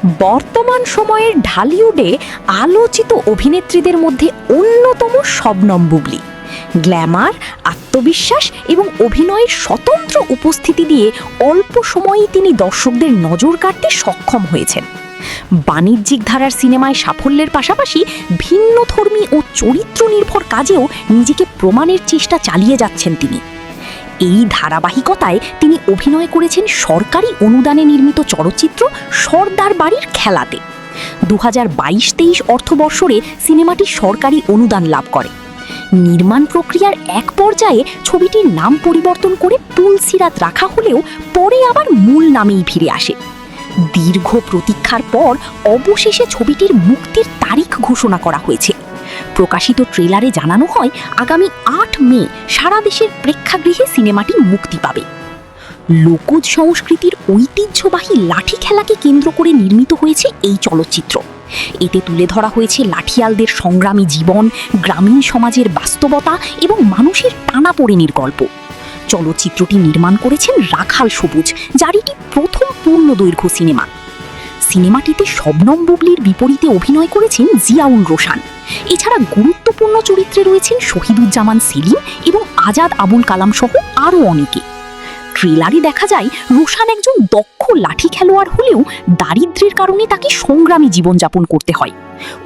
বর্তমান সময়ের ঢালিউডে আলোচিত অভিনেত্রীদের মধ্যে অন্যতম শবনম বুবলী। গ্ল্যামার, আত্মবিশ্বাস এবং অভিনয়ের স্বতন্ত্র উপস্থিতি দিয়ে অল্প সময়েই তিনি দর্শকদের নজর কাড়তে সক্ষম হয়েছেন। বাণিজ্যিক ধারার সিনেমায় সাফল্যের পাশাপাশি ভিন্নধর্মী ও চরিত্র নির্ভর কাজেও নিজেকে প্রমাণের চেষ্টা চালিয়ে যাচ্ছেন তিনি। এই ধারাবাহিকতায় তিনি অভিনয় করেছেন সরকারি অনুদানে নির্মিত চলচ্চিত্র সর্দার বাড়ির খেলাতে। 2022-23 অর্থবর্ষে সিনেমাটি সরকারি অনুদান লাভ করে। নির্মাণ প্রক্রিয়ার এক পর্যায়ে ছবিটির নাম পরিবর্তন করে তুলসিরাত রাখা হলেও পরে আবার মূল নামেই ফিরে আসে। দীর্ঘ প্রতীক্ষার পর অবশেষে ছবিটির মুক্তির তারিখ ঘোষণা করা হয়েছে। প্রকাশিত ট্রেলারে জানানো হয় আগামী 8 মে সারা দেশের প্রেক্ষাগৃহে সিনেমাটি মুক্তি পাবে। লোকজ সংস্কৃতির ঐতিহ্যবাহী লাঠি খেলাকে কেন্দ্র করে নির্মিত হয়েছে এই চলচ্চিত্র। এতে তুলে ধরা হয়েছে লাঠিয়ালদের সংগ্রামী জীবন, গ্রামীণ সমাজের বাস্তবতা এবং মানুষের টানাপোড়েনের গল্প। চলচ্চিত্রটি নির্মাণ করেছেন রাখাল সবুজ, যার এটি প্রথম পূর্ণদৈর্ঘ্য সিনেমা। সিনেমাটিতে শবনম বুবলীর বিপরীতে অভিনয় করেছেন জিয়াউল রোশান। এছাড়া গুরুত্বপূর্ণ চরিত্রে রয়েছেন শহীদুজ্জামান সেলিম এবং আজাদ আবুল কালাম সহ আরও অনেকে। ট্রেলারে দেখা যায় রোশান একজন দক্ষ লাঠি খেলোয়াড় হলেও দারিদ্র্যের কারণে তাকে সংগ্রামী জীবনযাপন করতে হয়।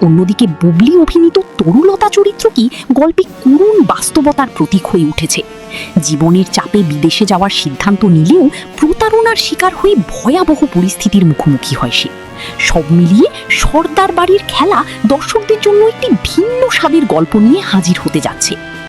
অন্যদিকে বুবলী অভিনীত তরুলতা চরিত্রটি গল্পে করুণ বাস্তবতার প্রতীক হয়ে উঠেছে। জীবনের চাপে বিদেশে যাওয়ার সিদ্ধান্ত নিলেও প্রতারণার শিকার হয়ে ভয়াবহ পরিস্থিতির মুখোমুখি হয় সে। সব মিলিয়ে সর্দার বাড়ির খেলা দর্শকদের জন্য একটি ভিন্ন স্বাদের গল্প নিয়ে হাজির হতে যাচ্ছে।